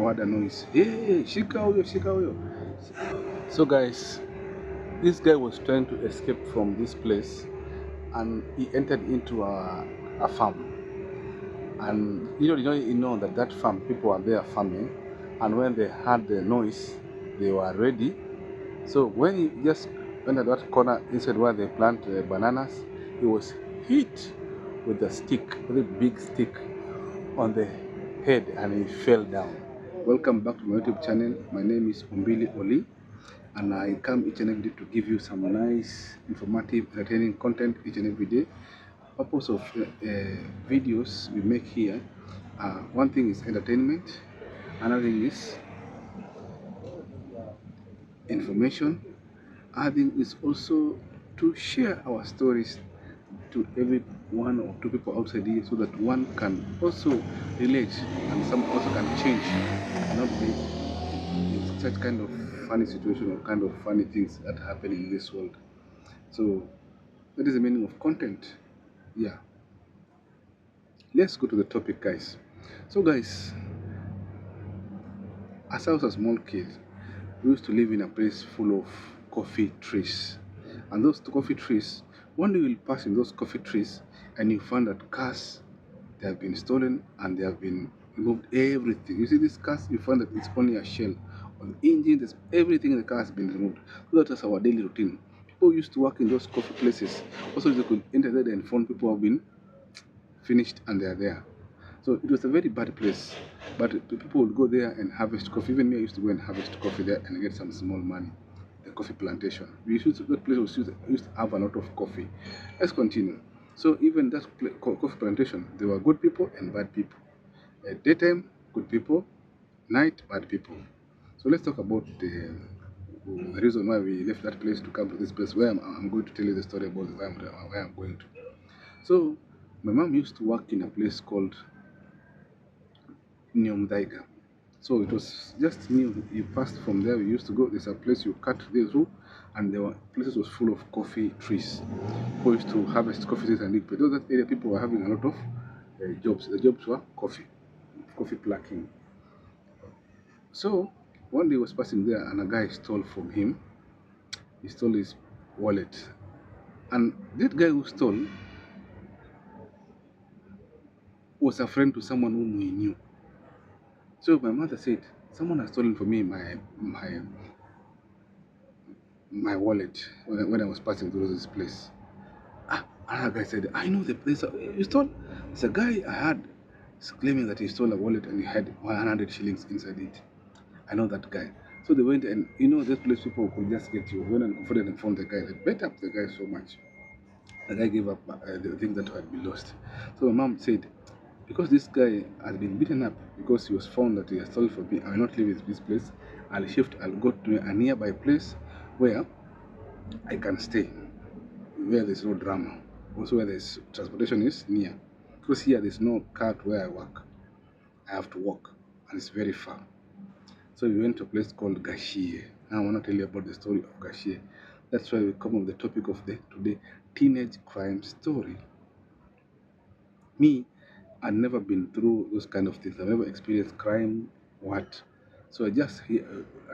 now heard a noise. Hey, shika huyo, shika huyo. So guys, this guy was trying to escape from this place, and he entered into a farm. And you know that that farm, people are there farming, and when they heard the noise, they were ready. So when he just went at that corner inside where they plant bananas, he was hit with a stick, with a big stick on the head, and he fell down. Welcome back to my YouTube channel. My name is Ombilyoly, and I come each and every day to give you some nice, informative, entertaining content each and every day. Purpose of videos we make here, one thing is entertainment, another thing is information, other thing is also to share our stories to every one or two people outside here, so that one can also relate and some also can change, not be in such kind of funny situation or kind of funny things that happen in this world. So that is the meaning of content. Yeah, let's go to the topic, guys. So guys, as I was a small kid, we used to live in a place full of coffee trees. And those coffee trees, one day you'll pass in those coffee trees and you find that cars, they have been stolen and they have been removed everything. You see these cars, you find that it's only a shell. On the engine, there's everything in the car has been removed. So that was our daily routine. People used to work in those coffee places. Also, they could enter there and find people have been finished and they are there. So it was a very bad place, but people would go there and harvest coffee. Even me, I used to go and harvest coffee there and get some small money. The coffee plantation. That place used to have a lot of coffee. Let's continue. So even that coffee plantation, there were good people and bad people. Daytime, good people. Night, bad people. So let's talk about the reason why we left that place to come to this place. Where I'm going to tell you the story about where I'm going to. So my mom used to work in a place called Nyomdaiga. So it was just new. You passed from there. We used to go. There's a place you cut through, and there were places was full of coffee trees. People used to harvest coffee trees and dig. But that area, people were having a lot of jobs. The jobs were coffee plucking. So one day he was passing there, and a guy stole from him. He stole his wallet, and that guy who stole was a friend to someone whom we knew. So my mother said, someone has stolen from me my wallet when I was passing through this place. Another guy said, I know the place you stole. It's a guy I had claiming that he stole a wallet and he had 100 shillings inside it. I know that guy. So they went, and this place people could just get you. Went and confronted and found the guy. They bet up the guy so much. The guy gave up the thing that had been lost. So my mom said, because this guy has been beaten up because he was found that he has stolen from me, I will not live in this place. I'll go to a nearby place where I can stay, where there's no drama. Also where there's transportation is near. Because here there's no car to where I work. I have to walk, and it's very far. So we went to a place called Gashie. Now I want to tell you about the story of Gashie. That's why we come up with the topic of the today, teenage crime story. Me, I've never been through those kind of things. I've never experienced crime, what. So I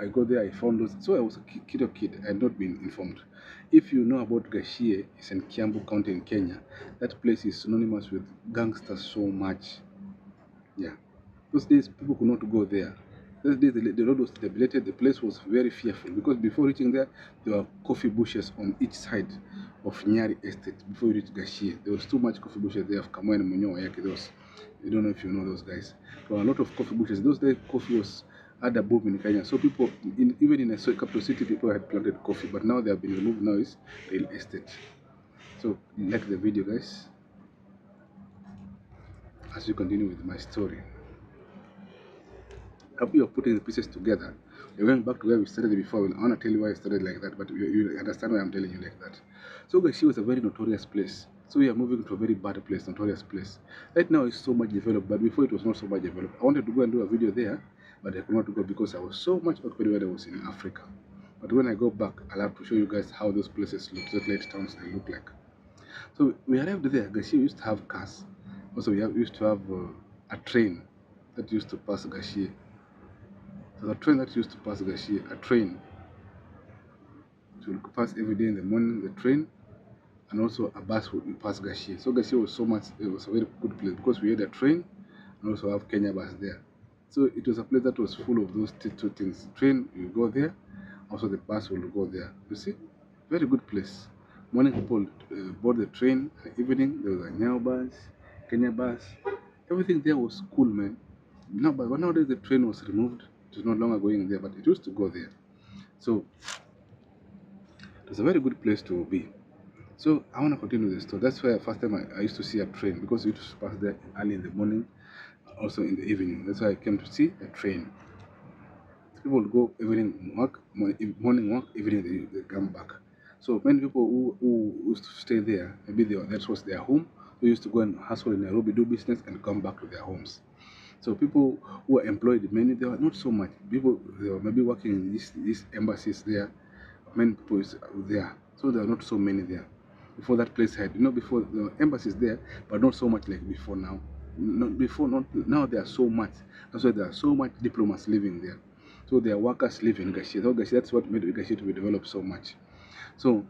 go there, I found those. So I was a kid. I had not been informed. If you know about Gashie, it's in Kiambu County in Kenya. That place is synonymous with gangsters so much. Yeah. Those days, people could not go there. Those days, the road was debilitated. The place was very fearful because before reaching there were coffee bushes on each side of Nyari Estate. Before you reach Gashie, there was too much coffee bushes there of Kamoy and Munyo Wayaki. Those, I don't know if you know those guys. There were a lot of coffee bushes. Those days, coffee was had a boom in Kenya. So people, even in a capital city, people had planted coffee. But now they have been removed. Now it's real estate. So like the video, guys, as we continue with my story. After you're putting the pieces together, you're going back to where we started before. I want to tell you why I started like that, but you understand why I'm telling you like that. So Gashi was a very notorious place. So we are moving to a very bad place, notorious place. Right now it's so much developed, but before it was not so much developed. I wanted to go and do a video there, but I could not go because I was so much occupied when I was in Africa. But when I go back, I'll have to show you guys how those places look, satellite towns they look like. So we arrived there. Gashi used to have cars. Also, used to have a train that used to pass Gashi. There's a train that used to pass Gashie, a train. It would pass every day in the morning, the train, and also a bus would pass Gashie. So Gashie was so much, it was a very good place because we had a train and also have Kenya bus there. So it was a place that was full of those two things. Train, you go there, also the bus will go there. You see, very good place. Morning people board the train, evening there was a Nyao bus, Kenya bus. Everything there was cool, man. Now, but nowadays the train was removed. It is no longer going there, but it used to go there. So it was a very good place to be. So I want to continue the story. That's why first time I used to see a train because it used to pass there early in the morning, also in the evening. That's why I came to see a train. People would go evening work, morning work, evening they come back. So many people who used to stay there, maybe that was their home, who used to go and hustle in Nairobi, do business, and come back to their homes. So people who were employed, many there were not so much. People they were maybe working in these embassies there. Many people is there, so there are not so many there. Before that place had, before the embassies there, but not so much like before now. Not before, not now. There are so much. That's why there are so much diplomats living there. So there are workers living in Gashie. So Gashie, that's what made Gashie to be developed so much. So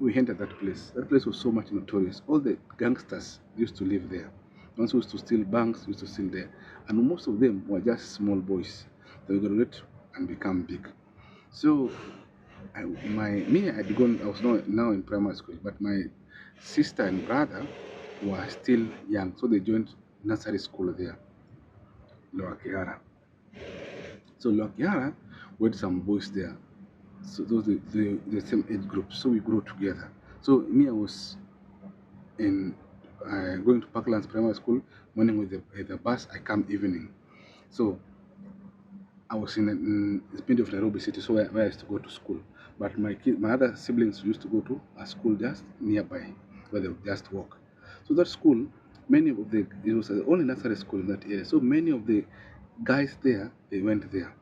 we entered that place. That place was so much notorious. All the gangsters used to live there. Ones who used to steal banks used to steal there. And most of them were just small boys. They would graduate and become big. So I had gone, I was not now in primary school, but my sister and brother were still young. So they joined nursery school there, Lower Kiara. So Lower Kiara, we had some boys there. So those the same age group. So we grew together. So me, I was in going to Parklands Primary School morning with the bus. I come evening. So I was in the middle of Nairobi city, so where I used to go to school. But my other siblings used to go to a school just nearby, where they would just walk. So that school, it was the only nursery school in that area. So many of the guys there, they went there.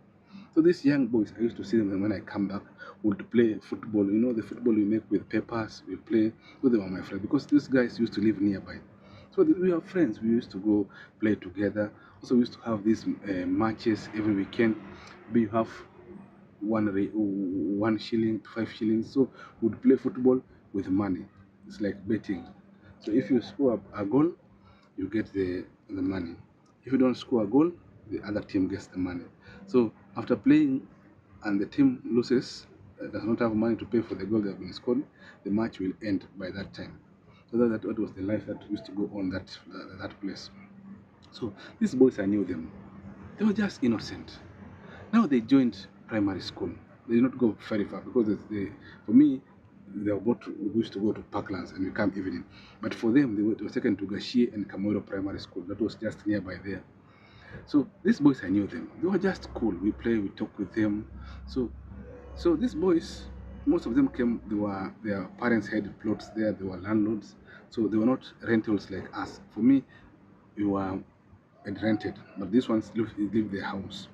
So these young boys, I used to see them when I come back, would play football. You know, the football we make with papers, we play. So they were my friends because these guys used to live nearby. So we are friends. We used to go play together. Also, we used to have these matches every weekend. We have 1 shilling, 5 shillings. So we'd play football with money. It's like betting. So if you score a goal, you get the money. If you don't score a goal, the other team gets the money. So after playing and the team loses, does not have money to pay for the goal they have been scored, the match will end by that time. So that was the life that used to go on that place. So these boys, I knew them. They were just innocent. Now they joined primary school. They did not go very far because for me, we used to go to Parklands and we come evening. But for them, they were taken to Gashie and Kamoiro Primary School. That was just nearby there. So these boys, I knew them. They were just cool. We play, we talk with them. So these boys, most of them came. Their parents had plots there. They were landlords. So they were not rentals like us. For me, we were rented, but these ones live their house.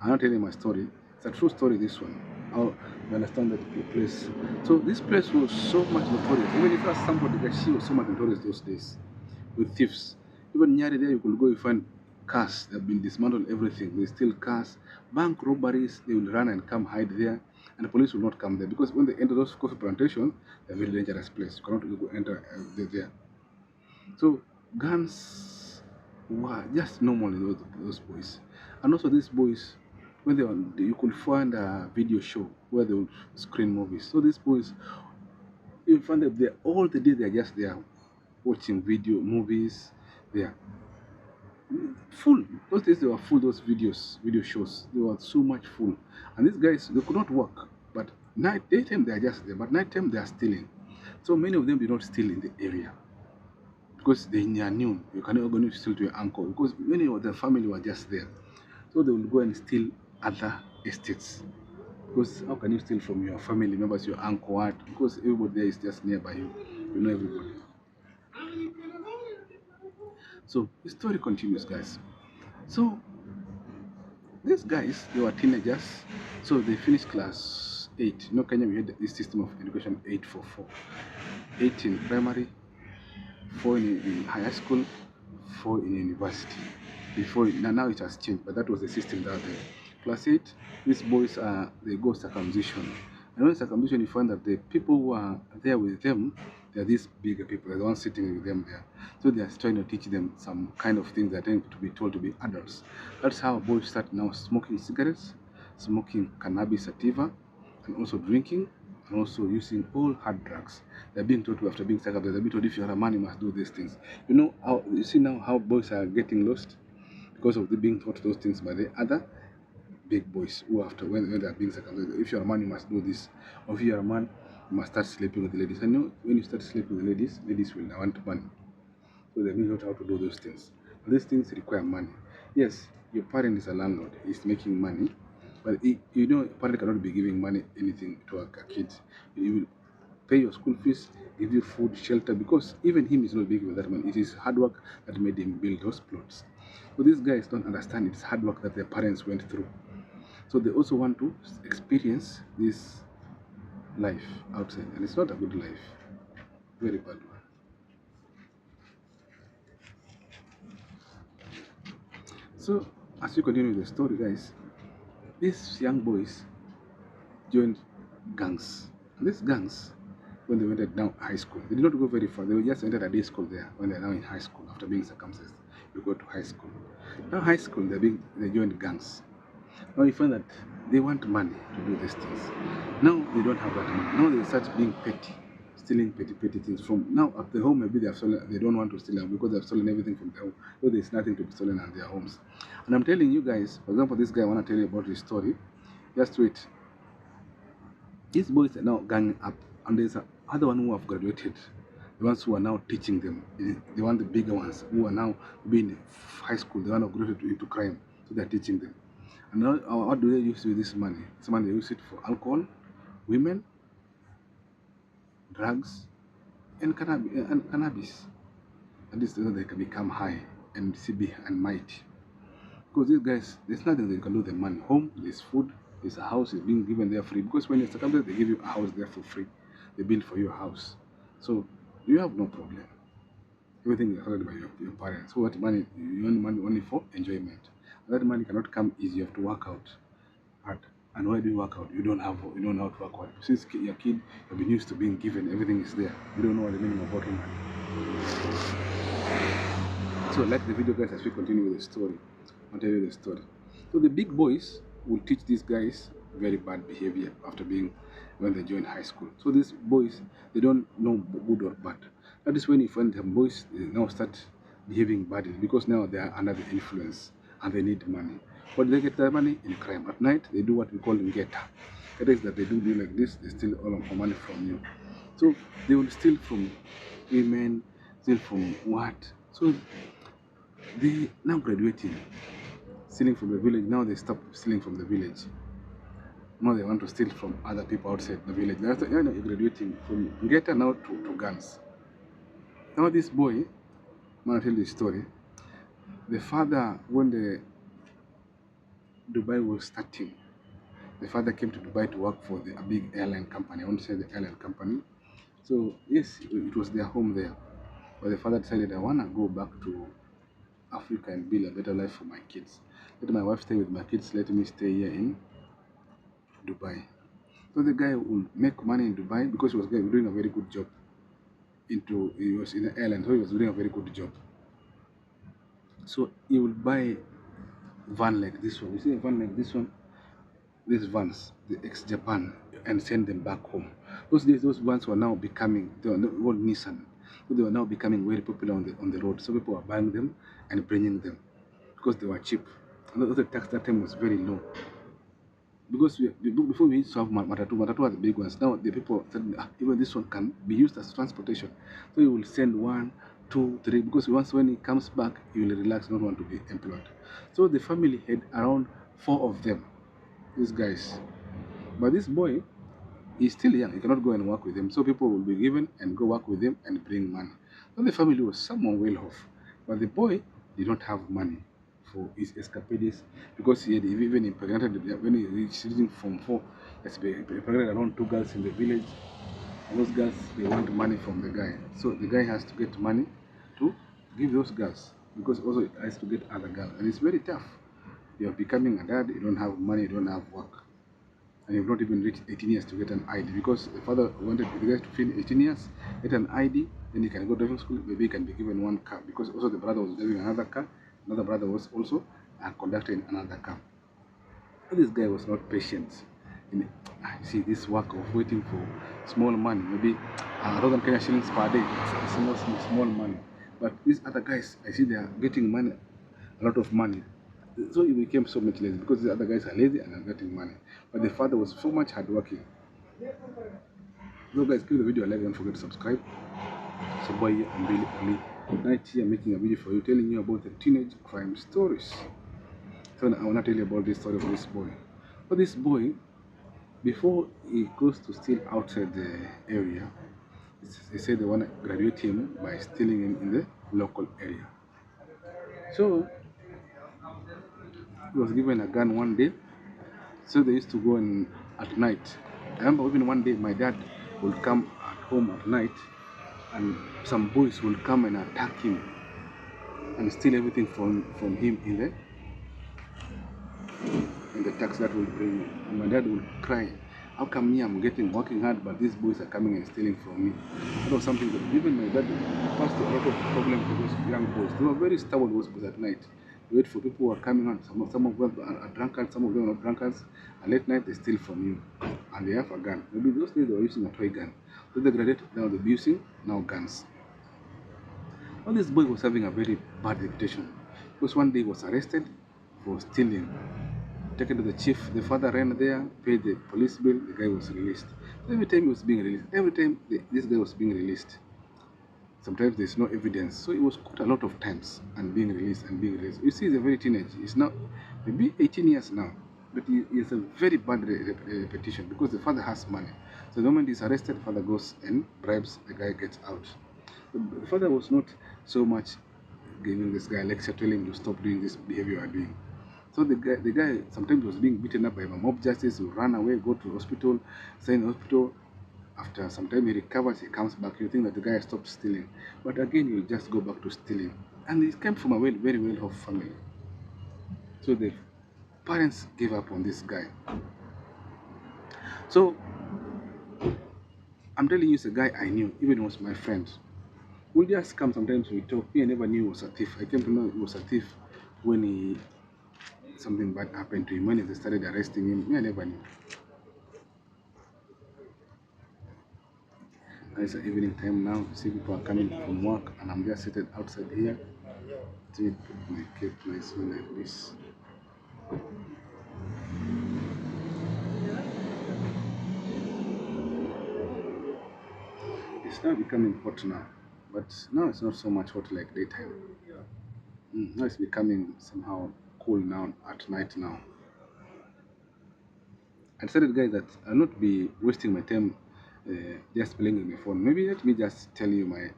I'm not telling my story. It's a true story, this one. How you understand that place. So this place was so much notorious. Even if you ask somebody that she was so much notorious those days with thieves. Even near there you could go, you find cars that have been dismantled, everything. They steal cars, bank robberies, they will run and come hide there. And the police will not come there because when they enter those coffee plantations, they're a very dangerous place. You cannot go enter there. So guns were just normal in those boys. And also these boys, when you could find a video show where they would screen movies. So these boys, you find them there all the day. They're just there watching movies. They are full. Those days they were full. Those video shows, they were so much full. And these guys, they could not work. But daytime they are just there. But nighttime they are stealing. So many of them did not steal in the area because they knew you cannot go to steal to your uncle because many of the family were just there. So they will go and steal other estates. Because how can you steal from your family members, your uncle, what? Because everybody there is just nearby you. You know everybody. So the story continues, guys. So these guys, they were teenagers. So they finished class 8. You know, Kenya, we had this system of education 8-4-4. 8 in primary, 4 in high school, 4 in university. before now it has changed, but that was the system that day. Plus 8, these boys are they go circumcision. And when circumcision, you find that the people who are there with them, they are these bigger people, they're the ones sitting with them there. So they are trying to teach them some kind of things that are to be told to be adults. That's how boys start now smoking cigarettes, smoking cannabis sativa, and also drinking, and also using all hard drugs. They're being told to, after being circumcised, they're being told if you are a man, you must do these things. You know how you see now how boys are getting lost because of the being taught those things by the other big boys who after when they're being circumcised. If you're a man, you must do this. Or if you're a man, you must start sleeping with the ladies. I know when you start sleeping with the ladies will want money. So they're being taught how to do those things. But these things require money. Yes, your parent is a landlord, he's making money, but you know, a parent cannot be giving money anything to a kid. You will pay your school fees, give you food, shelter, because even him is not big with that money. It is hard work that made him build those plots. So these guys don't understand it's hard work that their parents went through. So they also want to experience this life outside, and it's not a good life, very bad one. So as we continue with the story, guys, these young boys joined gangs. And these gangs, when they went down high school, they did not go very far. They just entered a day school there when they're now in high school after being circumcised. You go to high school. Now high school, they joined gangs. Now you find that they want money to do these things. Now they don't have that money. Now they start being petty, stealing petty things from now at the home. Maybe they have stolen. They don't want to steal them because they have stolen everything from their home. So there's nothing to be stolen at their homes. And I'm telling you guys, for example, this guy I want to tell you about his story. Just wait. These boys are now ganging up, and there's other one who have graduated. The ones who are now teaching them, the one the bigger ones who are now being high school, the one who graduated into crime, so they're teaching them. And now, what do they use with this money? This money they use it for alcohol, women, drugs, and cannabis. And this is so they can become high and CB and mighty. Because these guys, there's nothing they can do with the money. Home, there's food, there's a house is being given there free. Because when you're circumcised, they give you a house there for free. They build for you a house. So you have no problem. Everything is handled by your parents. So what money you earn money only for enjoyment. And that money cannot come easy. You have to work out hard. And why do you work out? You don't know how to work hard. Since you're a kid, you've been used to being given. Everything is there. You don't know what the meaning of working hard. So like the video, guys, as we continue with the story. I'll tell you the story. So the big boys will teach these guys very bad behavior after being when they join high school. So these boys, they don't know good or bad. That is when you find them boys they now start behaving badly because now they are under the influence and they need money. But they get their money in crime. At night they do what we call in geta. That is that they do like this, they steal all of the money from you. So they will steal from women, steal from what? So they now graduating, stealing from the village. Now they stop stealing from the village. Now they want to steal from other people outside the village. That's you're graduating from ghetto now to guns. Now this boy, I'm gonna tell you the story. The father, when the Dubai was starting, the father came to Dubai to work for a big airline company. I want to say the airline company. So yes, it was their home there. But the father decided, I wanna go back to Africa and build a better life for my kids. Let my wife stay with my kids, let me stay here in Dubai. So the guy will make money in Dubai because he was doing a very good job. He was in the airline, so he was doing a very good job. So he will buy van like this one. You see a van like this one? These vans, the ex-Japan, and send them back home. Those days, those vans were now becoming, they were old Nissan. So they were now becoming very popular on the road. So people were buying them and bringing them because they were cheap. And the tax that time was very low. Because before we used to have matatu are the big ones. Now the people said, even this one can be used as transportation. So you will send 1, 2, 3, because once when he comes back, he will relax, not want to be employed. So the family had around 4 of them, these guys. But this boy is still young, he cannot go and work with them. So people will be given and go work with them and bring money. So the family was somewhat well off. But the boy did not have money for his escapades because he had even impregnated when he reached Form 4. He impregnated around 2 girls in the village, and those girls they want money from the guy. So the guy has to get money to give those girls. because also it has to get other girl, and it's very tough. You're becoming a dad, you don't have money, you don't have work, and you've not even reached 18 years to get an ID, because the father wanted the guys to finish 18 years, get an ID, then he can go to driving school, maybe he can be given one car, because also the brother was driving another car, another brother was also conducting another car. But this guy was not patient. In, see, this work of waiting for small money, maybe 1,000 Kenya shillings per day, it's small money. But these other guys, I see they are getting money, a lot of money. So he became so much lazy because the other guys are lazy and are getting money. But the father was so much hardworking. So guys, give the video a like, don't forget to subscribe. So boy, I'm really night here making a video for you, telling you about the teenage crime stories. So I want to tell you about this story of this boy. But this boy, before he goes to steal outside the area, they say they want to graduate him by stealing him in the local area. So he was given a gun one day. So they used to go in at night. I remember even one day my dad would come at home at night, and some boys will come and attack him and steal everything from him in the taxi that will bring me. And my dad will cry, how come me, I'm working hard, but these boys are coming and stealing from me? That was something that even my dad passed a lot of problems with those young boys. They were very stubborn, those boys at night. They wait for people who are coming on. Some of them are drunkards, some of them are not drunkards. And late night they steal from you. And they have a gun. Maybe those days they were using a toy gun. So they graduate, now they're using now guns. Well, this boy was having a very bad reputation. Because one day he was arrested for stealing, taken to the chief. The father ran there, paid the police bill, the guy was released. Every time he was being released, every time this guy was being released, sometimes there's no evidence. So he was caught a lot of times and being released and being released. You see, he's a very teenage. He's now maybe 18 years now, but he has a very bad reputation because the father has money. So the moment he's arrested, the father goes and bribes, the guy gets out. The father was not so much giving this guy a lecture, telling him to stop doing this behavior you are doing. So the guy sometimes was being beaten up by a mob justice, who ran away, go to hospital, stay in the hospital. After some time he recovers, he comes back. You think that the guy stopped stealing, but again he'll just go back to stealing. And he came from a very well-off family. So the parents gave up on this guy. So I'm telling you, it's a guy I knew, even was my friend. We'll just come sometimes, we talk. Me, I never knew he was a thief. I came to know he was a thief when something bad happened to him. When they started arresting him, me, I never knew. It's evening time now. You see people are coming from work, and I'm just seated outside here. To put my cape nicely like this. It's now becoming hot now, but now it's not so much hot like daytime. Now it's becoming somehow cool now at night now. I decided, guys, that I'll not be wasting my time just playing with my phone. Maybe let me just tell you my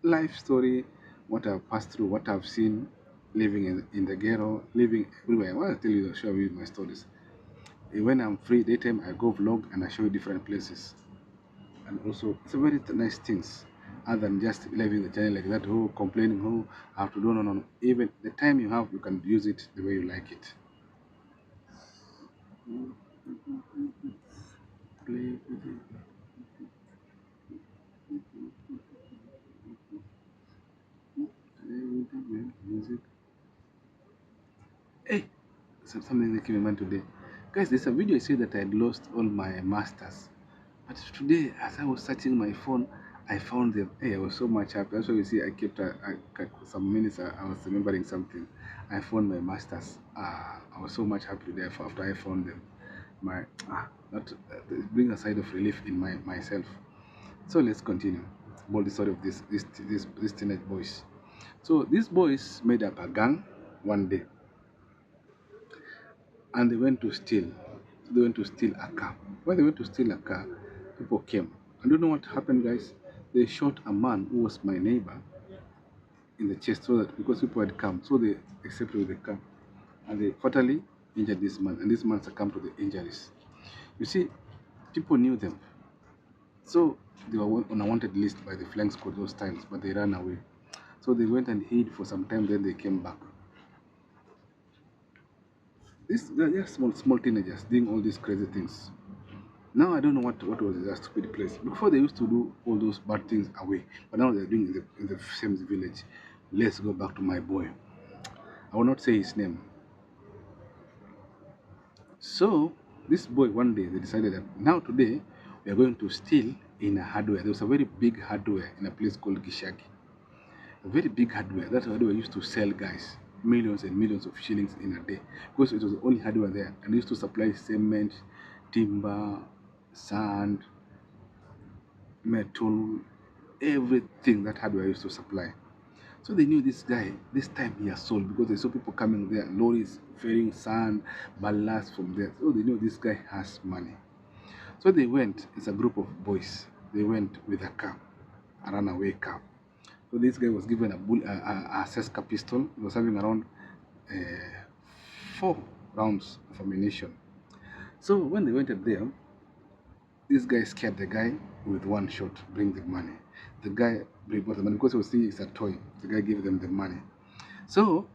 life story, what I've passed through, what I've seen, living in the ghetto, living everywhere. I want to tell you, share with you my stories. When I'm free daytime, I go vlog and I show you different places. And also, it's a very nice things, other than just living the channel like that, who complaining, who have to do, no. Even the time you have, you can use it the way you like it. Play with it. Play with the music. Hey, something that came in mind today. Guys, there's a video I said that I had lost all my masters. But today, as I was searching my phone, I found them. Hey, I was so much happy. That's why you see I kept some minutes. I was remembering something. I found my masters. I was so much happy today after I found them. That bring a side of relief in myself. So let's continue about the story of this teenage boys. So these boys made up a gang one day, and they went to steal. So they went to steal a car. When they went to steal a car, people came. I don't know what happened, guys. They shot a man who was my neighbor in the chest, so that because people had come, so they accepted with the car, and they fatally injured this man, and this man succumbed to the injuries. You see, people knew them, so they were on a wanted list by the flying squad those times, but they ran away. So they went and hid for some time, then they came back. They're just small teenagers doing all these crazy things. Now I don't know what was that stupid place. Before they used to do all those bad things away, but now they're doing in the same village. Let's go back to my boy. I will not say his name. So this boy one day they decided that now today we are going to steal in a hardware. There was a very big hardware in a place called Gishagi. A very big hardware. That hardware used to sell guys millions and millions of shillings in a day because it was the only hardware there, and used to supply cement, timber, sand, metal, everything that hardware used to supply. So they knew this guy, this time he has sold because they saw people coming there, lorries ferrying sand, ballast from there. So they knew this guy has money. So they went, it's a group of boys. They went with a car, a runaway car. So this guy was given a Seska pistol. He was having around 4 rounds of ammunition. So when they went up there, this guy scared the guy with one shot, bring the money. The guy brought the money because he was seeing it's a toy. The guy gave them the money. So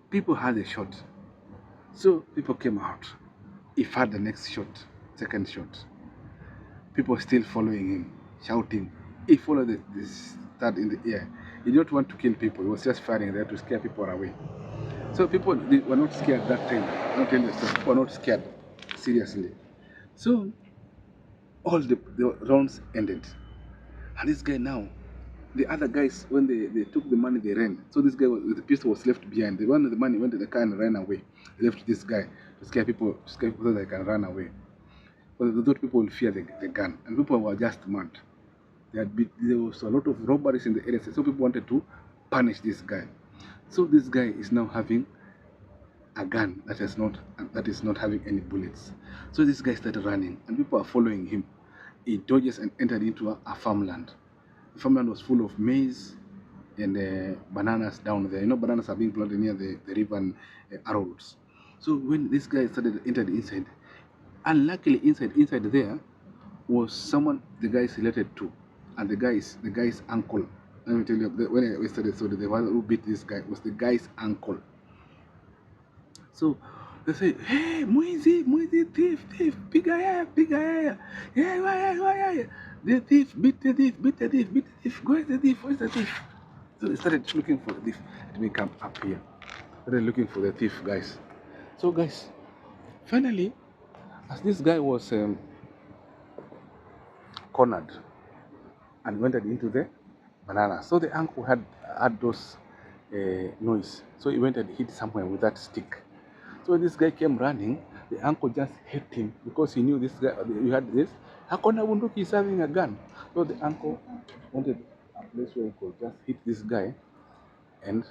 people had a shot. So people came out. He fired the next shot, second shot. People still following him, shouting. He followed this third in the air. He didn't want to kill people. He was just firing there to scare people away. So people they were not scared that time. Not telling the story. People were not scared, seriously. So all the rounds ended. And this guy now, the other guys, when they took the money, they ran. So this guy with the pistol was left behind. The one with the money went to the car and ran away. They left this guy to scare people so they can run away. But they thought people will fear the gun. And people were just mad. There was a lot of robberies in the area. So people wanted to punish this guy. So this guy is now having a gun that is not having any bullets. So this guy started running, and people are following him. He dodges and entered into a farmland. The farmland was full of maize and bananas down there. You know, bananas are being planted near the river and arrowroots. So when this guy entered inside, unluckily inside there was someone the guy is related to, and the guy's uncle. Let me tell you, when I started, so the one who beat this guy was the guy's uncle. So they say, hey, Muizi, thief, pigaya. Yeah, why? The thief, beat the thief. Where's the thief? So they started looking for the thief. Let me come up here. Started looking for the thief, guys. So, guys, finally, as this guy was cornered and went into the banana, so the uncle had those noise. So he went and hid somewhere with that stick. So when this guy came running, the uncle just hit him because he knew this guy, you had this. Hakona Bunduki is having a gun. So the uncle wanted a place where he could just hit this guy and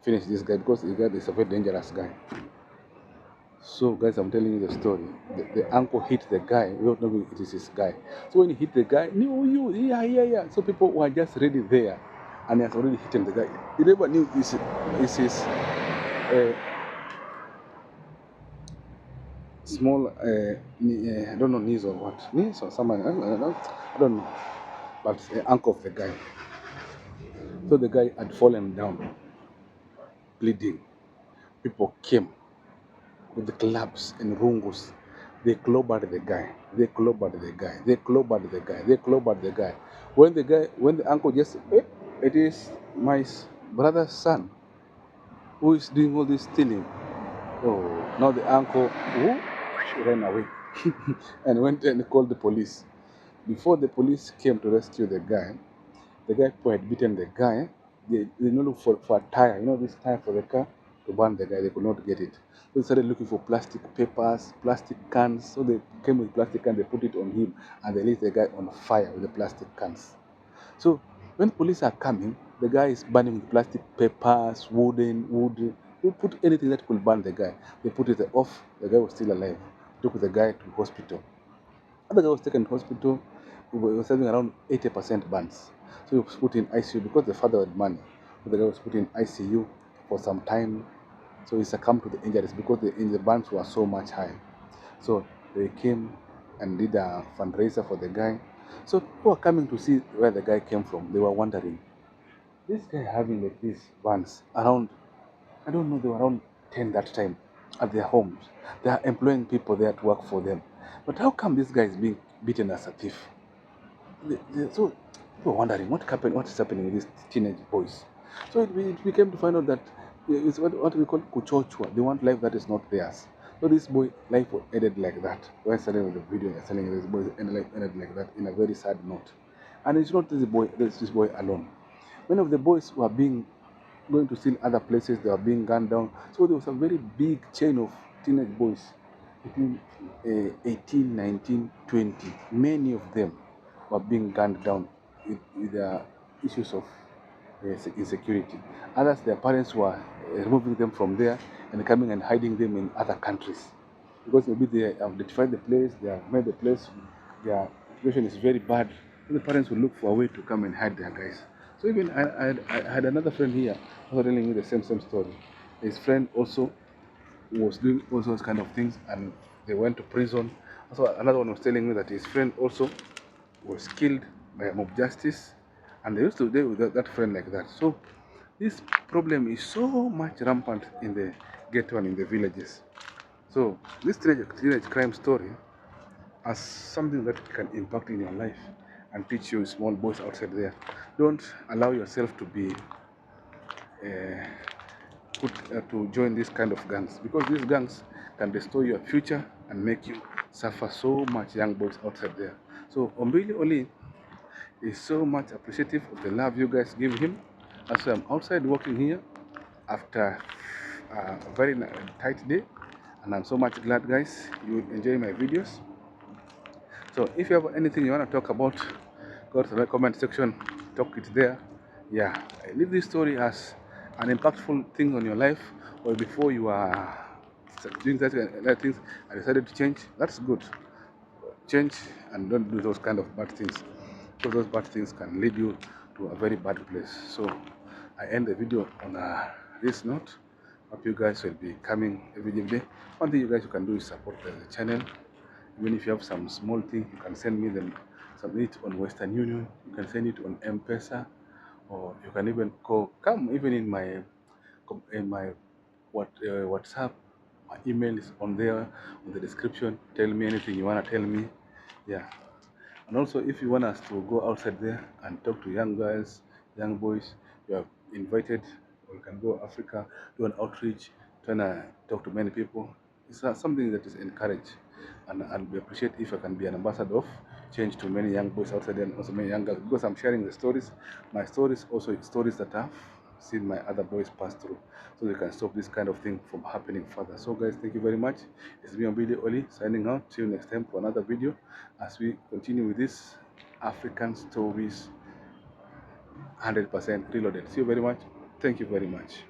finish this guy because the guy is a very dangerous guy. So guys, I'm telling you the story. The uncle hit the guy without knowing it is his guy. So when he hit the guy, yeah. So people were just ready there, and he has already hit the guy. He never knew this is his small, I don't know, knees or what, knees or someone, I don't know, but uncle of the guy. So the guy had fallen down, bleeding. People came with the clubs and rungus. They clobbered the guy. When the uncle just, it is my brother's son who is doing all this stealing. Oh, now the uncle ran away and went and called the police. Before the police came to rescue the guy who had beaten the guy, they looked for a tire, this tire for the car to burn the guy. They could not get it. So they started looking for plastic papers, plastic cans. So they came with plastic cans, they put it on him, and they lit the guy on fire with the plastic cans. So when police are coming, the guy is burning with plastic papers, wood. They put anything that could burn the guy. They put it off. The guy was still alive. Took the guy to hospital. The guy was taken to hospital. He was having around 80% burns. So he was put in ICU because the father had money. So the guy was put in ICU for some time. So he succumbed to the injuries because the burns were so much high. So they came and did a fundraiser for the guy. So people were coming to see where the guy came from. They were wondering, this guy having like these vans around, I don't know, they were around 10 that time at their homes. They are employing people there to work for them. But how come this guy is being beaten as a thief? So people were wondering what is happening with these teenage boys. So it became to find out that it's what we call kuchochwa. They want life that is not theirs. So this boy life ended like that. When I started with the video, I telling you this boy ended like that in a very sad note. And it's not this boy alone. Many of the boys were being going to steal other places. They were being gunned down. So there was a very big chain of teenage boys between 18, 19, 20. Many of them were being gunned down with issues of insecurity. Others, their parents were removing them from there and coming and hiding them in other countries because maybe they have identified the place, they have made the place, their situation is very bad. So the parents will look for a way to come and hide their guys. So even I had another friend here also telling me the same story. His friend also was doing all those kind of things and they went to prison. Also another one was telling me that his friend also was killed by a mob justice, and they used to deal with that friend like that. So this problem is so much rampant in the ghetto and in the villages. So this teenage crime story as something that can impact in your life and teach you small boys outside there. Don't allow yourself to be uh, to join this kind of gangs, because these gangs can destroy your future and make you suffer so much young boys outside there. So ombilyoly is so much appreciative of the love you guys give him. As I'm outside working here after a very tight day, and I'm so much glad guys you enjoy my videos. So if you have anything you want to talk about, go to the comment section, talk it there. Yeah, leave this story as an impactful thing on your life, or before you are doing that things and decided to change. That's good. Change and don't do those kind of bad things, because those bad things can lead you to a very bad place. So I end the video on this note. Hope you guys will be coming every day. One thing you guys can do is support the channel. Even if you have some small thing, you can send me them, submit it on Western Union, you can send it on M-Pesa, or you can even come even in my WhatsApp. My email is on there on the description. Tell me anything you want to tell me. Yeah. And also, if you want us to go outside there and talk to young girls, young boys, you are invited. Or you can go Africa, do an outreach, trying to talk to many people. It's something that is encouraged, and we appreciate if I can be an ambassador of change to many young boys outside there and also many young girls, because I'm sharing the stories. My stories also stories that I've seen my other boys pass through, so they can stop this kind of thing from happening further. So guys, thank you very much. It's me, ombilyoly, signing out. See you next time for another video as we continue with this African stories 100% reloaded. See you very much. Thank you very much.